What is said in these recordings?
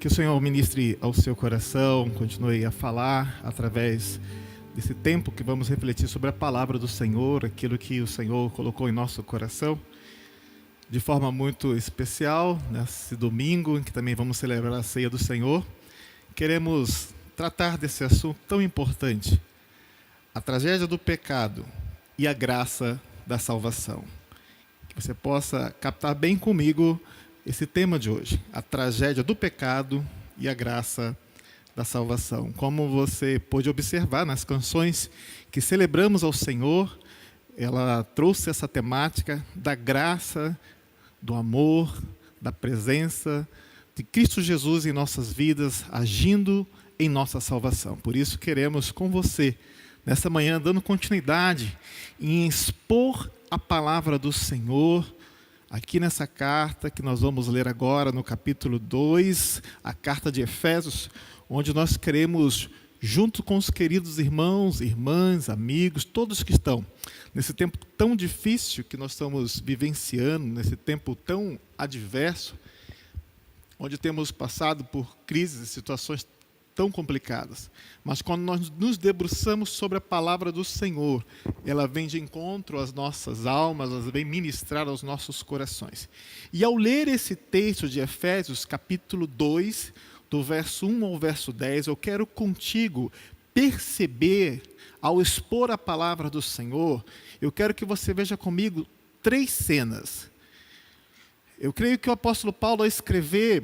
Que o Senhor ministre ao seu coração, continue a falar através desse tempo que vamos refletir sobre a palavra do Senhor, aquilo que o Senhor colocou em nosso coração. De forma muito especial, nesse domingo, em que também vamos celebrar a ceia do Senhor, queremos tratar desse assunto tão importante, a tragédia do pecado e a graça da salvação. Que você possa captar bem comigo esse tema de hoje, a tragédia do pecado e a graça da salvação. Como você pôde observar nas canções que celebramos ao Senhor, ela trouxe essa temática da graça, do amor, da presença de Cristo Jesus em nossas vidas, agindo em nossa salvação. Por isso queremos com você, nessa manhã, dando continuidade em expor a palavra do Senhor, aqui nessa carta que nós vamos ler agora, no capítulo 2, a carta de Efésios, onde nós queremos, junto com os queridos irmãos, irmãs, amigos, todos que estão nesse tempo tão difícil que nós estamos vivenciando, nesse tempo tão adverso, onde temos passado por crises e situações tão complicadas. Mas quando nós nos debruçamos sobre a palavra do Senhor, ela vem de encontro às nossas almas, ela vem ministrar aos nossos corações. E ao ler esse texto de Efésios, capítulo 2, do verso 1 ao verso 10, eu quero contigo perceber, ao expor a palavra do Senhor, eu quero que você veja comigo 3 cenas. Eu creio que o apóstolo Paulo, ao escrever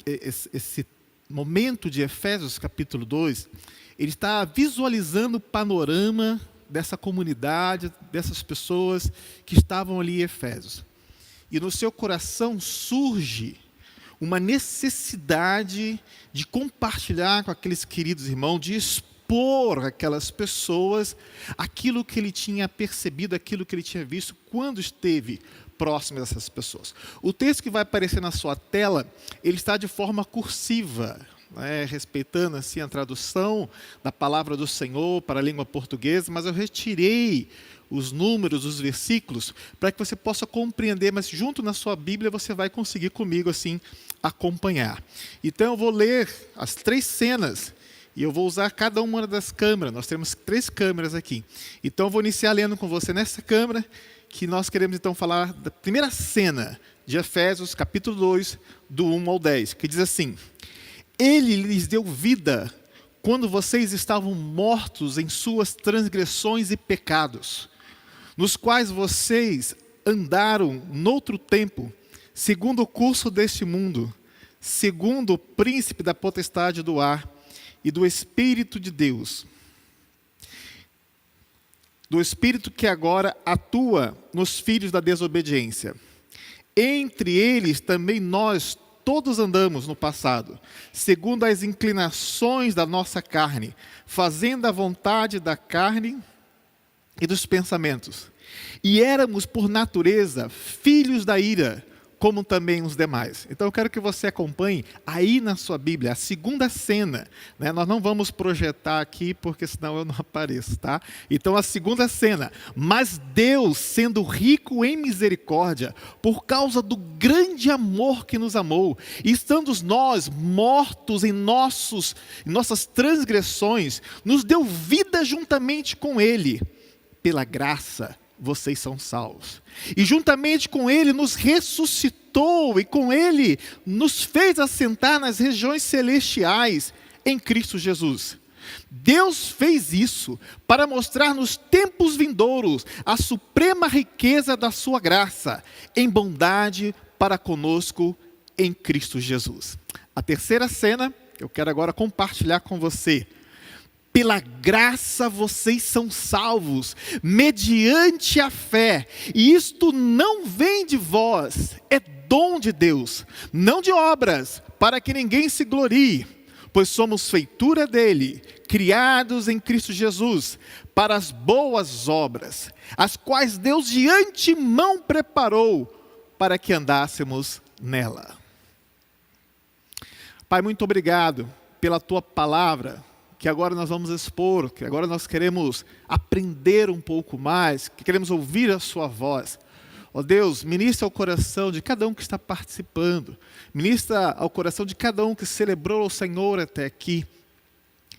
esse momento de Efésios capítulo 2, ele está visualizando o panorama dessa comunidade, dessas pessoas que estavam ali em Efésios. E no seu coração surge uma necessidade de compartilhar com aqueles queridos irmãos, de expor aquelas pessoas aquilo que ele tinha percebido, aquilo que ele tinha visto quando esteve próximo dessas pessoas. O texto que vai aparecer na sua tela, ele está de forma cursiva, respeitando assim a tradução da palavra do Senhor para a língua portuguesa, mas eu retirei os números, os versículos, para que você possa compreender, mas junto na sua Bíblia você vai conseguir comigo assim acompanhar. Então eu vou ler as 3 cenas, e eu vou usar cada uma das câmeras, nós temos 3 câmeras aqui. Então eu vou iniciar lendo com você nessa câmera, que nós queremos então falar da primeira cena de Efésios, capítulo 2, do 1 ao 10, que diz assim: Ele lhes deu vida quando vocês estavam mortos em suas transgressões e pecados, nos quais vocês andaram noutro tempo, segundo o curso deste mundo, segundo o príncipe da potestade do ar e do Espírito de Deus, do Espírito que agora atua nos filhos da desobediência. Entre eles também nós todos andamos no passado, segundo as inclinações da nossa carne, fazendo a vontade da carne e dos pensamentos. E éramos, por natureza, filhos da ira, como também os demais. Então eu quero que você acompanhe aí na sua Bíblia, a segunda cena, Nós não vamos projetar aqui, porque senão eu não apareço, tá? Então a segunda cena: mas Deus, sendo rico em misericórdia, por causa do grande amor que nos amou, e estando nós mortos em nossas transgressões, nos deu vida juntamente com Ele. Pela graça vocês são salvos. E juntamente com Ele nos ressuscitou, e com Ele nos fez assentar nas regiões celestiais em Cristo Jesus. Deus fez isso para mostrar nos tempos vindouros a suprema riqueza da sua graça, em bondade para conosco em Cristo Jesus. A terceira cena, que eu quero agora compartilhar com você: pela graça vocês são salvos, mediante a fé, e isto não vem de vós, é dom de Deus, não de obras, para que ninguém se glorie, pois somos feitura dele, criados em Cristo Jesus, para as boas obras, as quais Deus de antemão preparou, para que andássemos nela. Pai, muito obrigado pela tua palavra, que agora nós vamos expor, que agora nós queremos aprender um pouco mais, que queremos ouvir a sua voz. Ó Deus, ministra ao coração de cada um que está participando. Ministra ao coração de cada um que celebrou o Senhor até aqui.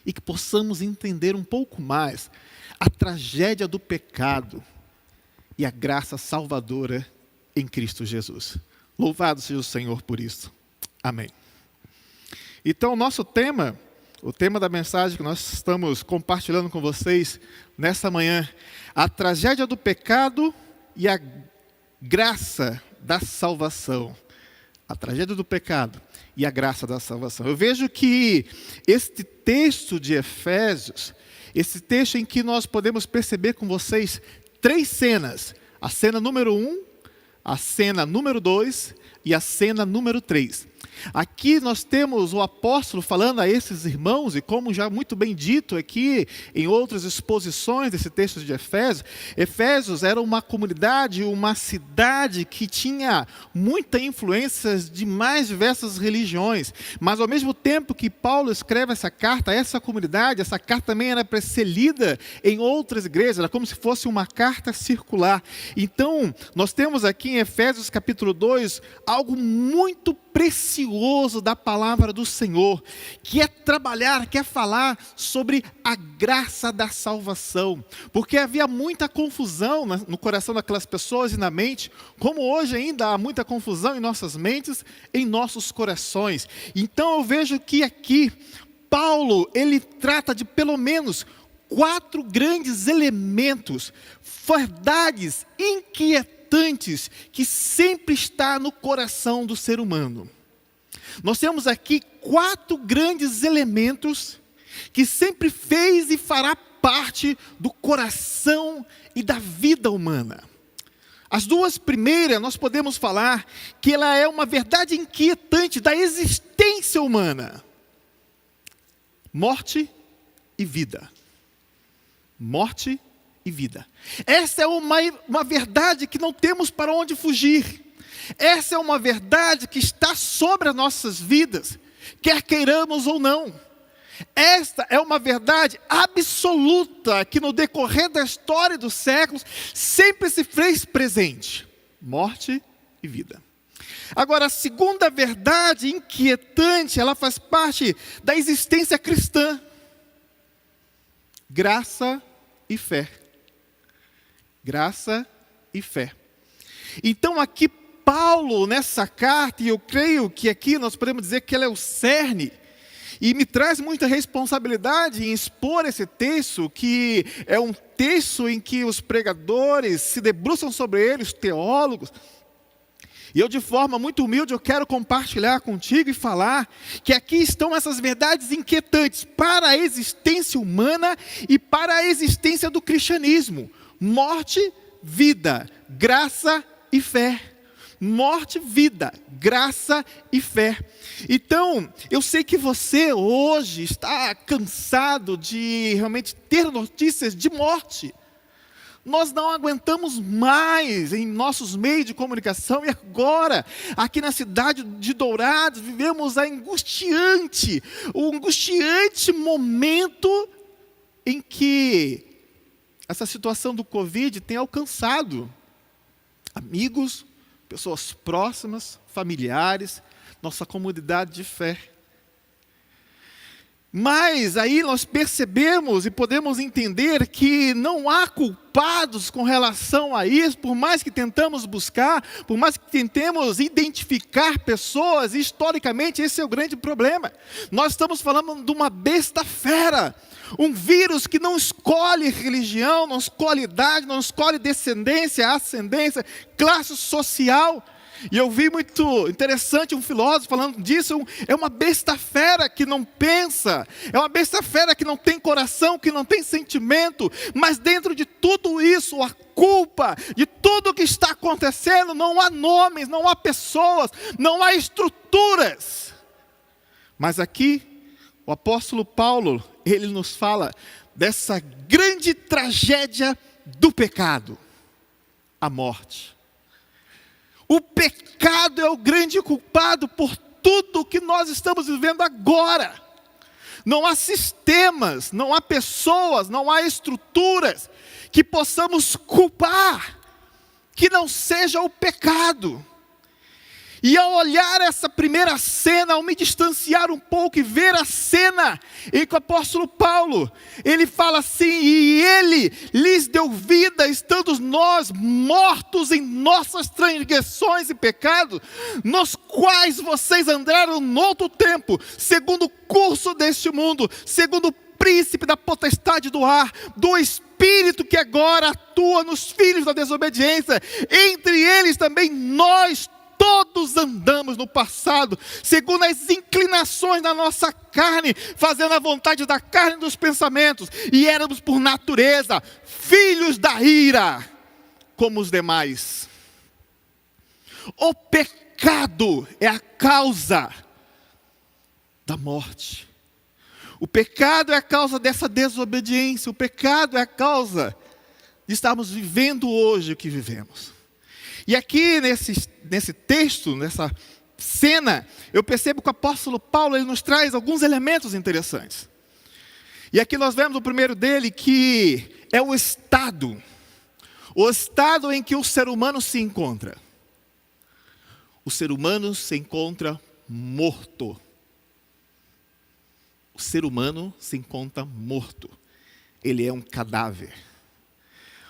E que possamos entender um pouco mais a tragédia do pecado e a graça salvadora em Cristo Jesus. Louvado seja o Senhor por isso. Amém. Então, o nosso tema, o tema da mensagem que nós estamos compartilhando com vocês nessa manhã, a tragédia do pecado e a graça da salvação. A tragédia do pecado e a graça da salvação. Eu vejo que este texto de Efésios, esse texto em que nós podemos perceber com vocês 3 cenas. A cena número 1, a cena número 2 e a cena número 3. Aqui nós temos o apóstolo falando a esses irmãos, e como já muito bem dito aqui em outras exposições desse texto de Efésios, Efésios era uma comunidade, uma cidade que tinha muita influência de mais diversas religiões, mas ao mesmo tempo que Paulo escreve essa carta a essa comunidade, essa carta também era para ser lida em outras igrejas, era como se fosse uma carta circular. Então, nós temos aqui em Efésios capítulo 2, algo muito precioso da palavra do Senhor, que é trabalhar, que é falar sobre a graça da salvação, porque havia muita confusão no coração daquelas pessoas e na mente, como hoje ainda há muita confusão em nossas mentes, em nossos corações. Então eu vejo que aqui, Paulo, ele trata de pelo menos 4 grandes elementos, verdades inquietantes, que sempre está no coração do ser humano. Nós temos aqui 4 grandes elementos que sempre fez e fará parte do coração e da vida humana. As 2 primeiras nós podemos falar que ela é uma verdade inquietante da existência humana: morte e vida. Morte e vida. Essa é uma verdade que não temos para onde fugir. Essa é uma verdade que está sobre as nossas vidas, quer queiramos ou não. Esta é uma verdade absoluta que no decorrer da história dos séculos sempre se fez presente: morte e vida. Agora, a segunda verdade inquietante, ela faz parte da existência cristã: graça e fé. Graça e fé. Então aqui Paulo, nessa carta, e eu creio que aqui nós podemos dizer que ela é o cerne, e me traz muita responsabilidade em expor esse texto, que é um texto em que os pregadores se debruçam sobre ele, os teólogos, e eu de forma muito humilde eu quero compartilhar contigo e falar que aqui estão essas verdades inquietantes para a existência humana e para a existência do cristianismo: morte, vida, graça e fé. Morte, vida, graça e fé. Então, eu sei que você hoje está cansado de realmente ter notícias de morte. Nós não aguentamos mais em nossos meios de comunicação, e agora, aqui na cidade de Dourados, vivemos o angustiante momento em que essa situação do Covid tem alcançado amigos, pessoas próximas, familiares, nossa comunidade de fé. Mas aí nós percebemos e podemos entender que não há culpados com relação a isso, por mais que tentamos buscar, por mais que tentemos identificar pessoas, historicamente esse é o grande problema. Nós estamos falando de uma besta fera, um vírus que não escolhe religião, não escolhe idade, não escolhe descendência, ascendência, classe social. E eu vi muito interessante um filósofo falando disso: é uma besta fera que não pensa, é uma besta fera que não tem coração, que não tem sentimento, mas dentro de tudo isso, a culpa de tudo que está acontecendo, não há nomes, não há pessoas, não há estruturas. Mas aqui, o apóstolo Paulo, ele nos fala dessa grande tragédia do pecado: a morte. O pecado é o grande culpado por tudo que nós estamos vivendo agora. Não há sistemas, não há pessoas, não há estruturas que possamos culpar. que não seja o pecado. E ao olhar essa primeira cena, ao me distanciar um pouco e ver a cena em que o apóstolo Paulo, ele fala assim: e ele lhes deu vida, estando nós mortos em nossas transgressões e pecados, nos quais vocês andaram noutro tempo, segundo o curso deste mundo, segundo o príncipe da potestade do ar, do espírito que agora atua nos filhos da desobediência. Entre eles também nós todos andamos no passado, segundo as inclinações da nossa carne, fazendo a vontade da carne e dos pensamentos, e éramos por natureza filhos da ira, como os demais. O pecado é a causa da morte. O pecado é a causa dessa desobediência. O pecado é a causa de estarmos vivendo hoje o que vivemos. E aqui nesse texto, nessa cena, eu percebo que o apóstolo Paulo ele nos traz alguns elementos interessantes. E aqui nós vemos o primeiro dele, que é o estado em que o ser humano se encontra. O ser humano se encontra morto. O ser humano se encontra morto. Ele é um cadáver.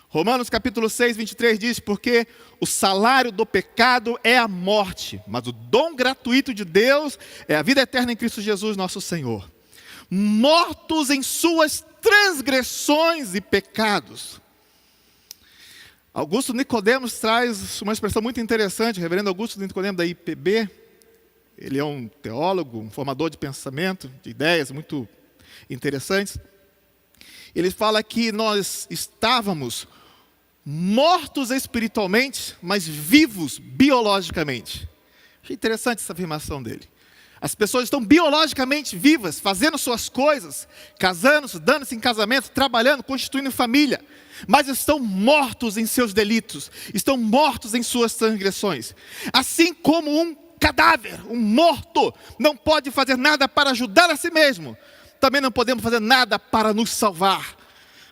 Romanos capítulo 6, 23 diz: porque o salário do pecado é a morte, mas o dom gratuito de Deus é a vida eterna em Cristo Jesus nosso Senhor. Mortos em suas transgressões e pecados. Augusto Nicodemos traz uma expressão muito interessante, o reverendo Augusto Nicodemos da IPB. Ele é um teólogo, um formador de pensamento, de ideias muito interessantes. Ele fala que nós estávamos mortos espiritualmente, mas vivos biologicamente. Achei interessante essa afirmação dele. As pessoas estão biologicamente vivas, fazendo suas coisas, casando-se, dando-se em casamento, trabalhando, constituindo família, mas estão mortos em seus delitos, estão mortos em suas transgressões. Assim como um cadáver, um morto, não pode fazer nada para ajudar a si mesmo, também não podemos fazer nada para nos salvar,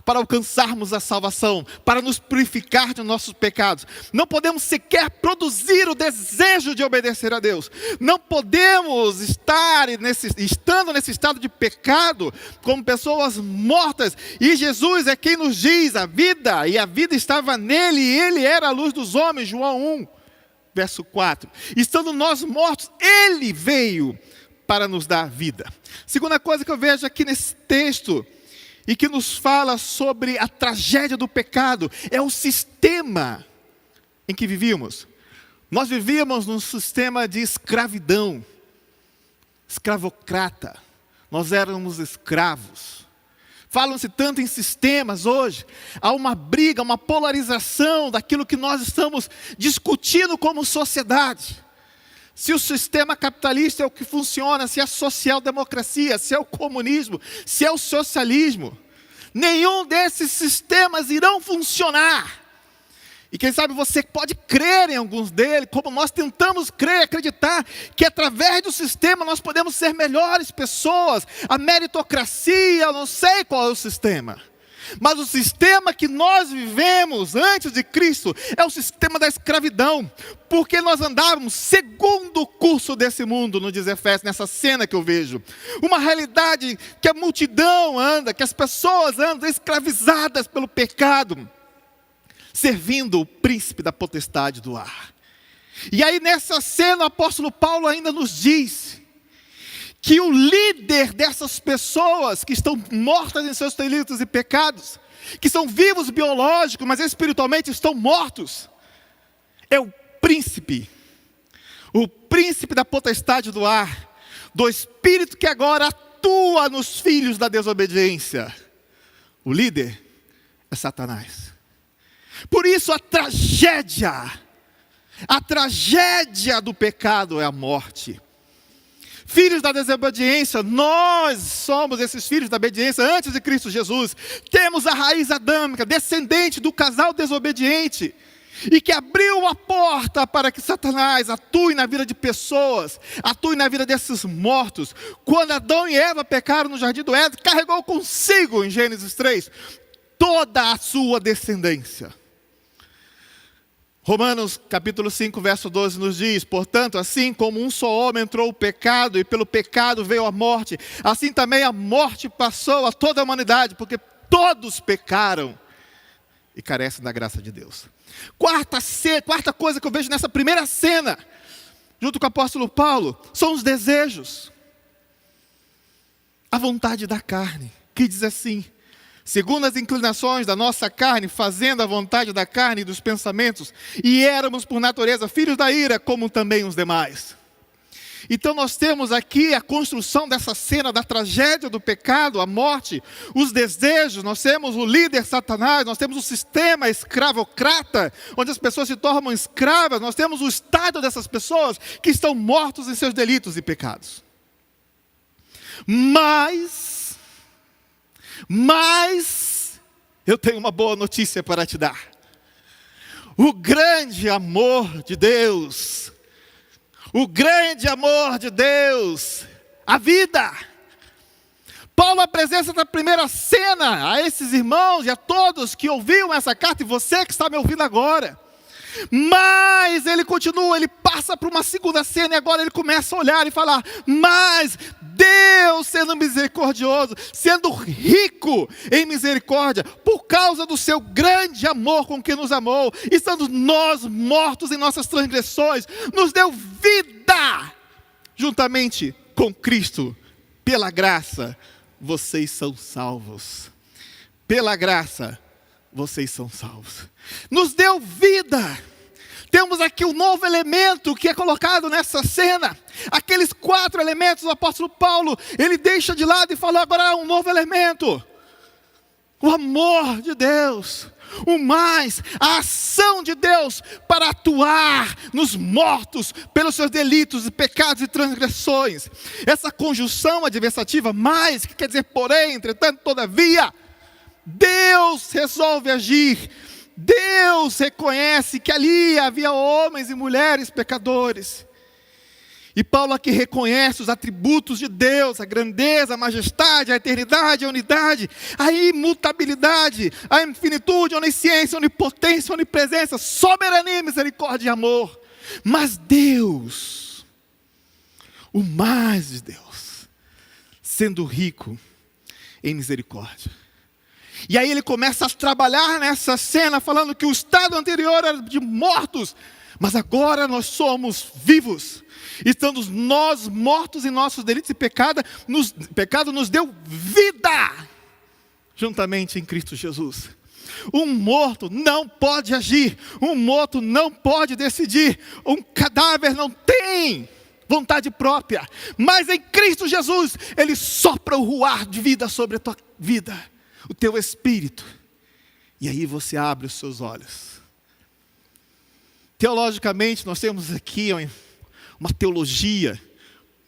para alcançarmos a salvação, para nos purificar de nossos pecados. Não podemos sequer produzir o desejo de obedecer a Deus. Não podemos estando nesse estado de pecado, como pessoas mortas. E Jesus é quem nos diz a vida, e a vida estava nele, e ele era a luz dos homens, João 1, verso 4. Estando nós mortos, ele veio para nos dar vida. Segunda coisa que eu vejo aqui nesse texto, e que nos fala sobre a tragédia do pecado, é o sistema em que vivíamos. Nós vivíamos num sistema de escravidão, escravocrata. Nós éramos escravos. Falam-se tanto em sistemas hoje, há uma briga, uma polarização daquilo que nós estamos discutindo como sociedade. Se o sistema capitalista é o que funciona, se é a social-democracia, se é o comunismo, se é o socialismo, nenhum desses sistemas irão funcionar. E quem sabe você pode crer em alguns deles, como nós tentamos crer, acreditar, que através do sistema nós podemos ser melhores pessoas, a meritocracia, eu não sei qual é o sistema. Mas o sistema que nós vivemos antes de Cristo é o sistema da escravidão, porque nós andávamos segundo o curso desse mundo, no diz Efésios, nessa cena que eu vejo. Uma realidade que a multidão anda, que as pessoas andam escravizadas pelo pecado, servindo o príncipe da potestade do ar. E aí nessa cena o apóstolo Paulo ainda nos diz que o líder dessas pessoas que estão mortas em seus delitos e pecados, que são vivos biológicos, mas espiritualmente estão mortos, é o príncipe da potestade do ar, do espírito que agora atua nos filhos da desobediência. O líder é Satanás. Por isso a tragédia do pecado é a morte. Filhos da desobediência, nós somos esses filhos da obediência antes de Cristo Jesus. Temos a raiz adâmica, descendente do casal desobediente, e que abriu a porta para que Satanás atue na vida de pessoas, atue na vida desses mortos. Quando Adão e Eva pecaram no jardim do Éden, carregou consigo, em Gênesis 3, toda a sua descendência. Romanos capítulo 5, verso 12 nos diz: portanto, assim como um só homem entrou o pecado, e pelo pecado veio a morte, assim também a morte passou a toda a humanidade, porque todos pecaram e carecem da graça de Deus. Quarta coisa que eu vejo nessa primeira cena, junto com o apóstolo Paulo, são os desejos. A vontade da carne, que diz assim: segundo as inclinações da nossa carne, fazendo a vontade da carne e dos pensamentos, e éramos por natureza filhos da ira, como também os demais. Então nós temos aqui a construção dessa cena da tragédia do pecado, a morte, os desejos. Nós temos o líder Satanás, nós temos o sistema escravocrata, onde as pessoas se tornam escravas. Nós temos o estado dessas pessoas que estão mortos em seus delitos e pecados. Mas, eu tenho uma boa notícia para te dar. O grande amor de Deus, a vida. Paulo apresenta essa primeira cena a esses irmãos e a todos que ouviram essa carta, e você que está me ouvindo agora. Mas ele continua, ele passa para uma segunda cena, e agora ele começa a olhar e falar: mas Deus, sendo misericordioso, sendo rico em misericórdia, por causa do seu grande amor com que nos amou, estando nós mortos em nossas transgressões, nos deu vida juntamente com Cristo. Pela graça vocês são salvos. Pela graça vocês são salvos. Nos deu vida. Temos aqui um novo elemento que é colocado nessa cena. Aqueles 4 elementos do apóstolo Paulo, ele deixa de lado e fala: agora há um novo elemento. O amor de Deus. O mais, a ação de Deus para atuar nos mortos pelos seus delitos, pecados e transgressões. Essa conjunção adversativa, mais, que quer dizer porém, entretanto, todavia, Deus resolve agir. Deus reconhece que ali havia homens e mulheres pecadores. E Paulo aqui reconhece os atributos de Deus: a grandeza, a majestade, a eternidade, a unidade, a imutabilidade, a infinitude, a onisciência, a onipotência, a onipresença, soberania, misericórdia e amor. Mas Deus, o mais de Deus, sendo rico em misericórdia. E aí ele começa a trabalhar nessa cena, falando que o estado anterior era de mortos, mas agora nós somos vivos. Estando nós mortos em nossos delitos e pecado nos deu vida, juntamente em Cristo Jesus. Um morto não pode agir, um morto não pode decidir, um cadáver não tem vontade própria, mas em Cristo Jesus, Ele sopra o ruar de vida sobre a tua vida, o teu espírito, e aí você abre os seus olhos. Teologicamente, nós temos aqui uma teologia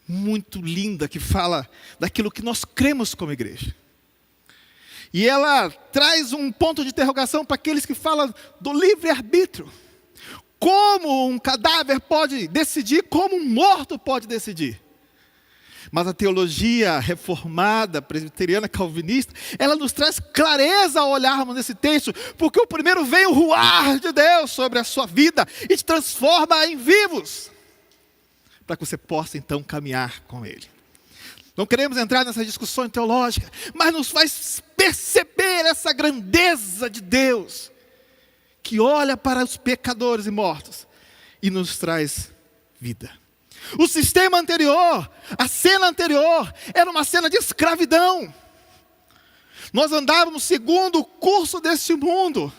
muito linda que fala daquilo que nós cremos como igreja. E ela traz um ponto de interrogação para aqueles que falam do livre-arbítrio. Como um cadáver pode decidir, como um morto pode decidir. Mas a teologia reformada, presbiteriana, calvinista, ela nos traz clareza ao olharmos nesse texto, porque o primeiro vem o ruar de Deus sobre a sua vida e te transforma em vivos, para que você possa então caminhar com Ele. Não queremos entrar nessa discussão teológica, mas nos faz perceber essa grandeza de Deus, que olha para os pecadores e mortos e nos traz vida. O sistema anterior, a cena anterior, era uma cena de escravidão. Nós andávamos segundo o curso deste mundo,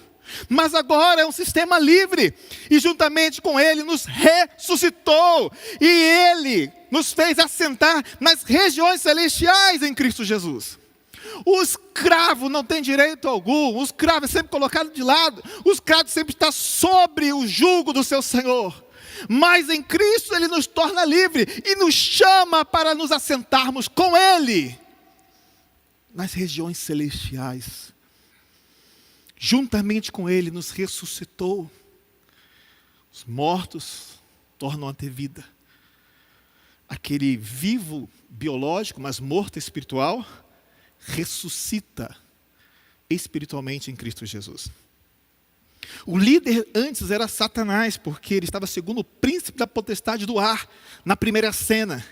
mas agora é um sistema livre, e juntamente com Ele nos ressuscitou, e Ele nos fez assentar nas regiões celestiais em Cristo Jesus. O escravo não tem direito algum, o escravo é sempre colocado de lado, o escravo sempre está sobre o jugo do seu senhor. Mas em Cristo Ele nos torna livre e nos chama para nos assentarmos com Ele nas regiões celestiais. Juntamente com Ele nos ressuscitou. Os mortos tornam a ter vida. Aquele vivo biológico, mas morto espiritual, ressuscita espiritualmente em Cristo Jesus. O líder antes era Satanás, porque ele estava segundo o príncipe da potestade do ar, na primeira cena.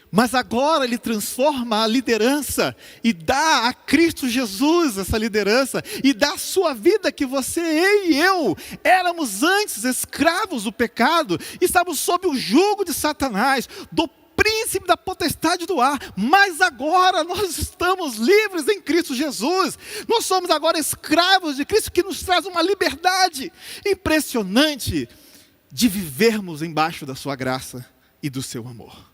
Mas agora ele transforma a liderança e dá a Cristo Jesus essa liderança e dá a sua vida, que você e eu éramos antes escravos do pecado, estávamos sob o jugo de Satanás, do príncipe da potestade do ar, mas agora nós estamos livres em Cristo Jesus. Nós somos agora escravos de Cristo, que nos traz uma liberdade impressionante de vivermos embaixo da sua graça e do seu amor.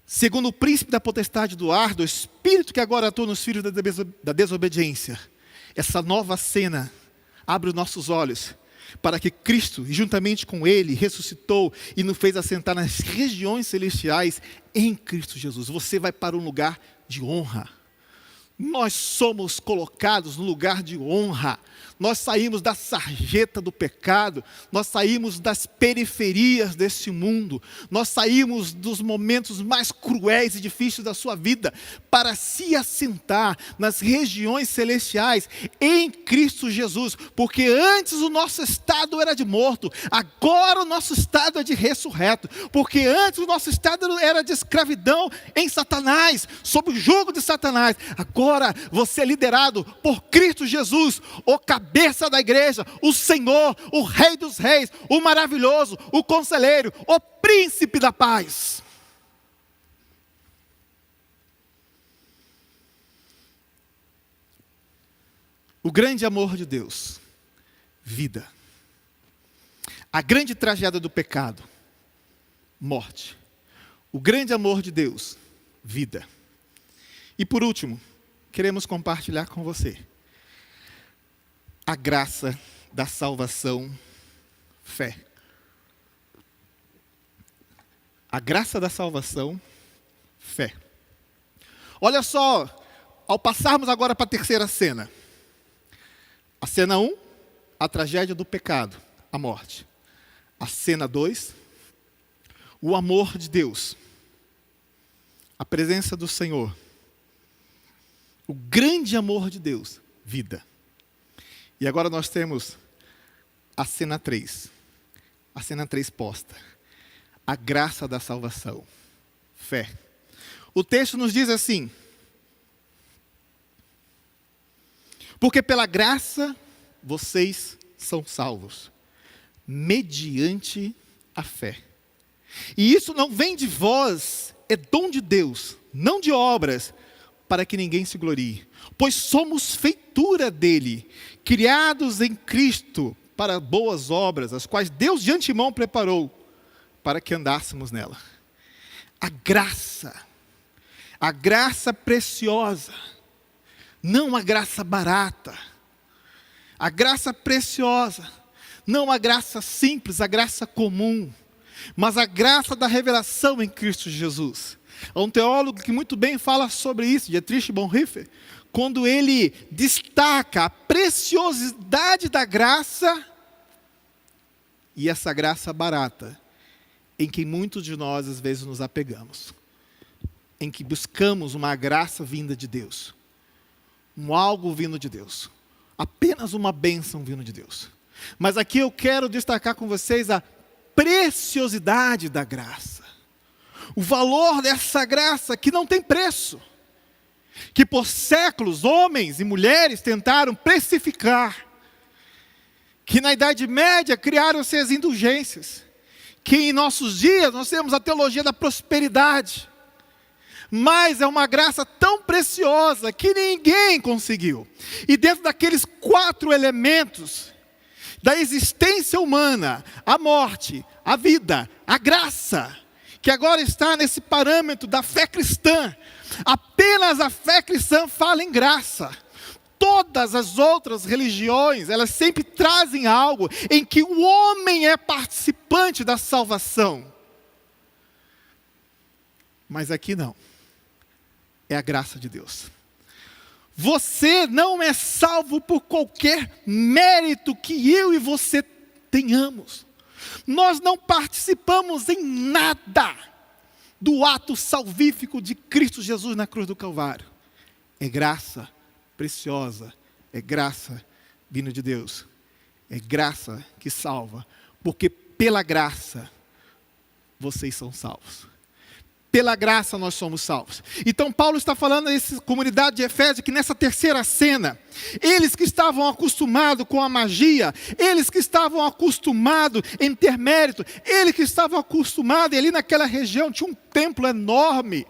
Segundo o príncipe da potestade do ar, do espírito que agora atua nos filhos da desobediência, essa nova cena abre os nossos olhos para que Cristo, juntamente com Ele, ressuscitou e nos fez assentar nas regiões celestiais em Cristo Jesus. Você vai para um lugar de honra. Nós somos colocados no lugar de honra. Nós saímos da sarjeta do pecado, nós saímos das periferias desse mundo, nós saímos dos momentos mais cruéis e difíceis da sua vida, para se assentar nas regiões celestiais em Cristo Jesus, porque antes o nosso estado era de morto, agora o nosso estado é de ressurreto, porque antes o nosso estado era de escravidão em Satanás, sob o jugo de Satanás, agora você é liderado por Cristo Jesus, o cabeça da igreja, o Senhor, o Rei dos Reis, o maravilhoso, o conselheiro, o príncipe da paz. O grande amor de Deus, vida. A grande tragédia do pecado, morte. O grande amor de Deus, vida. E por último, queremos compartilhar com você a graça da salvação, fé. A graça da salvação, fé. Olha só, ao passarmos agora para a terceira cena. A cena 1, a tragédia do pecado, a morte. A cena 2, o amor de Deus. A presença do Senhor. O grande amor de Deus, vida. E agora nós temos a cena 3. A cena 3 posta. A graça da salvação. Fé. O texto nos diz assim: porque pela graça vocês são salvos, mediante a fé. E isso não vem de vós, é dom de Deus, não de obras, para que ninguém se glorie. Pois somos feitura dele, criados em Cristo para boas obras, as quais Deus de antemão preparou para que andássemos nela. A graça preciosa, não a graça barata, a graça preciosa, não a graça simples, a graça comum, mas a graça da revelação em Cristo Jesus. Há um teólogo que muito bem fala sobre isso, Dietrich Bonhoeffer, quando ele destaca a preciosidade da graça e essa graça barata, em que muitos de nós às vezes nos apegamos, em que buscamos uma graça vinda de Deus, um algo vindo de Deus, apenas uma bênção vindo de Deus. Mas aqui eu quero destacar com vocês a preciosidade da graça, o valor dessa graça que não tem preço, que por séculos homens e mulheres tentaram precificar, que na Idade Média criaram-se as indulgências, que em nossos dias nós temos a teologia da prosperidade, mas é uma graça tão preciosa que ninguém conseguiu. E dentro daqueles 4 elementos da existência humana, a morte, a vida, a graça, que agora está nesse parâmetro da fé cristã, apenas a fé cristã fala em graça. Todas as outras religiões, elas sempre trazem algo em que o homem é participante da salvação. Mas aqui não. É a graça de Deus. Você não é salvo por qualquer mérito que eu e você tenhamos. Nós não participamos em nada do ato salvífico de Cristo Jesus na cruz do Calvário. É graça preciosa, é graça vindo de Deus. É graça que salva, porque pela graça vocês são salvos. Pela graça nós somos salvos. Então Paulo está falando a essa comunidade de Efésio que nessa terceira cena, eles que estavam acostumados com a magia, eles que estavam acostumados em ter mérito, eles que estavam acostumados, e ali naquela região tinha um templo enorme,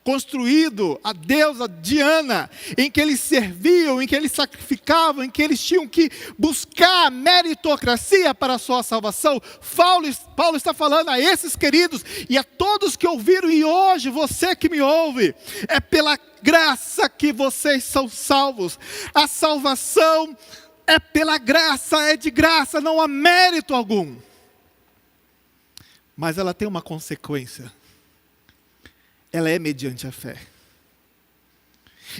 construído a deusa Diana, em que eles serviam, em que eles sacrificavam, em que eles tinham que buscar meritocracia para a sua salvação. Paulo está falando a esses queridos e a todos que ouviram, e hoje você que me ouve, é pela graça que vocês são salvos. A salvação é pela graça, é de graça, não há mérito algum. Mas ela tem uma consequência. Ela é mediante a fé.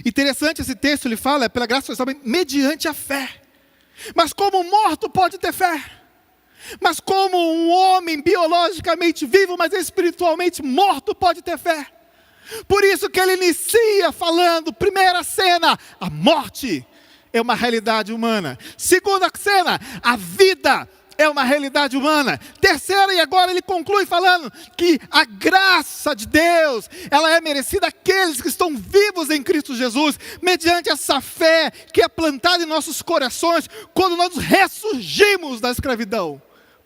Interessante esse texto, ele fala, é pela graça mediante a fé. Mas como um morto pode ter fé? Mas como um homem biologicamente vivo, mas espiritualmente morto pode ter fé? Por isso que ele inicia falando, primeira cena, a morte é uma realidade humana. Segunda cena, a vida é uma realidade humana. Terceira, e agora ele conclui falando que a graça de Deus, ela é merecida àqueles que estão vivos em Cristo Jesus, mediante essa fé que é plantada em nossos corações, quando nós ressurgimos da escravidão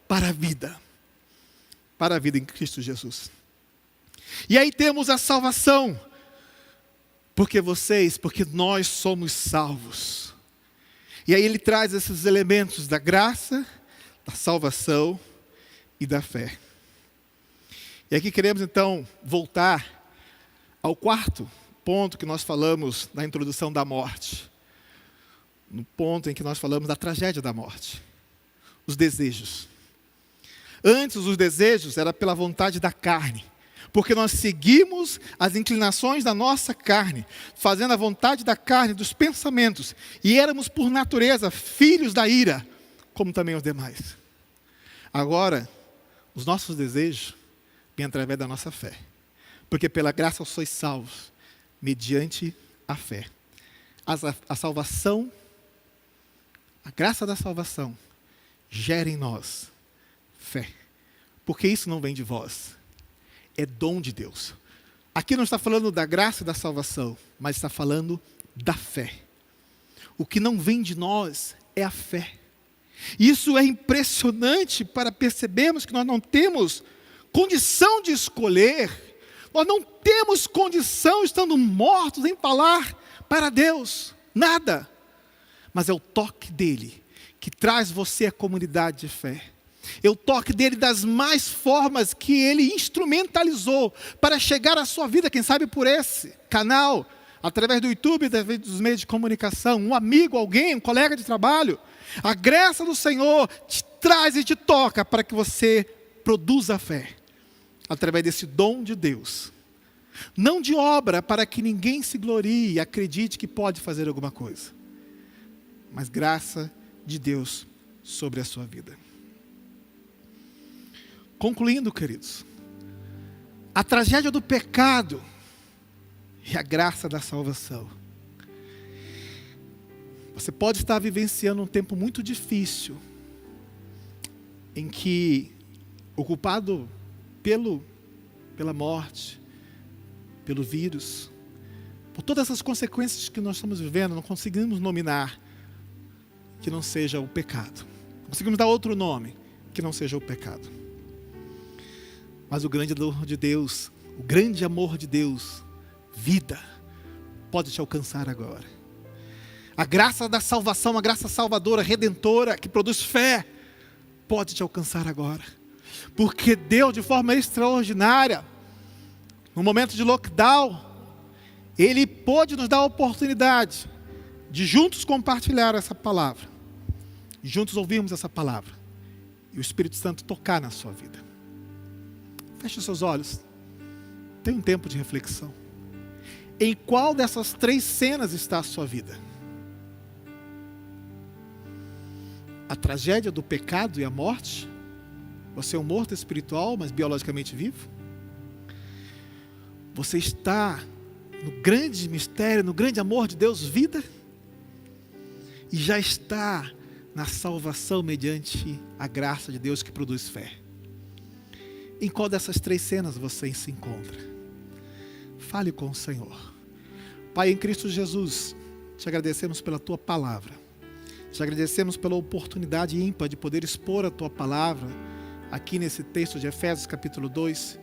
para a vida em Cristo Jesus. E aí temos a salvação, porque nós somos salvos. E aí ele traz esses elementos da graça, da salvação e da fé. E aqui queremos então voltar ao quarto ponto que nós falamos na introdução da morte. No ponto em que nós falamos da tragédia da morte. Os desejos. Antes os desejos era pela vontade da carne. Porque nós seguimos as inclinações da nossa carne, fazendo a vontade da carne, dos pensamentos. E éramos por natureza filhos da ira, como também os demais. Agora, os nossos desejos vêm através da nossa fé. Porque pela graça sois salvos, mediante a fé. A salvação, a graça da salvação, gera em nós fé. Porque isso não vem de vós, é dom de Deus. Aqui não está falando da graça e da salvação, mas está falando da fé. O que não vem de nós é a fé. Isso é impressionante para percebermos que nós não temos condição de escolher, nós não temos condição, estando mortos, em falar para Deus, nada. Mas é o toque dele que traz você à comunidade de fé. É o toque dele das mais formas que ele instrumentalizou para chegar à sua vida, quem sabe por esse canal, através do YouTube, através dos meios de comunicação, um amigo, alguém, um colega de trabalho. A graça do Senhor te traz e te toca para que você produza fé, através desse dom de Deus. Não de obra para que ninguém se glorie e acredite que pode fazer alguma coisa, mas graça de Deus sobre a sua vida. Concluindo, queridos, a tragédia do pecado e a graça da salvação. Você pode estar vivenciando um tempo muito difícil, em que o culpado pela morte, pelo vírus, por todas essas consequências que nós estamos vivendo, não conseguimos nominar que não seja o pecado. Não conseguimos dar outro nome que não seja o pecado. Mas o grande amor de Deus, vida, pode te alcançar agora. A graça da salvação, a graça salvadora, redentora, que produz fé, pode te alcançar agora. Porque Deus, de forma extraordinária, no momento de lockdown, Ele pôde nos dar a oportunidade de juntos compartilhar essa palavra, juntos ouvirmos essa palavra, e o Espírito Santo tocar na sua vida. Feche os seus olhos, tenha um tempo de reflexão. Em qual dessas 3 cenas está a sua vida? A tragédia do pecado e a morte? Você é um morto espiritual, mas biologicamente vivo? Você está no grande mistério, no grande amor de Deus, vida? e já está na salvação mediante a graça de Deus que produz fé. Em qual dessas 3 cenas você se encontra? Fale com o Senhor. Pai, em Cristo Jesus, te agradecemos pela Tua palavra. Te agradecemos pela oportunidade ímpar de poder expor a Tua palavra aqui nesse texto de Efésios capítulo 2.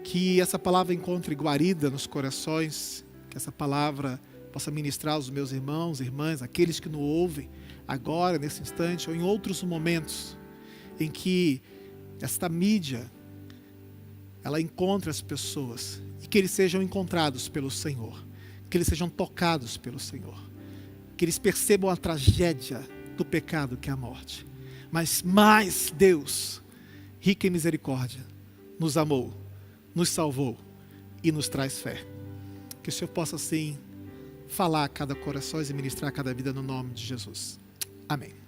Que essa palavra encontre guarida nos corações, que essa palavra possa ministrar aos meus irmãos e irmãs, aqueles que nos ouvem agora, nesse instante, ou em outros momentos, em que esta mídia, ela encontra as pessoas, e que eles sejam encontrados pelo Senhor, que eles sejam tocados pelo Senhor, que eles percebam a tragédia do pecado que é a morte. Mas mais Deus, rico em misericórdia, nos amou, nos salvou e nos traz fé. Que o Senhor possa assim falar a cada coração e ministrar a cada vida no nome de Jesus. Amém.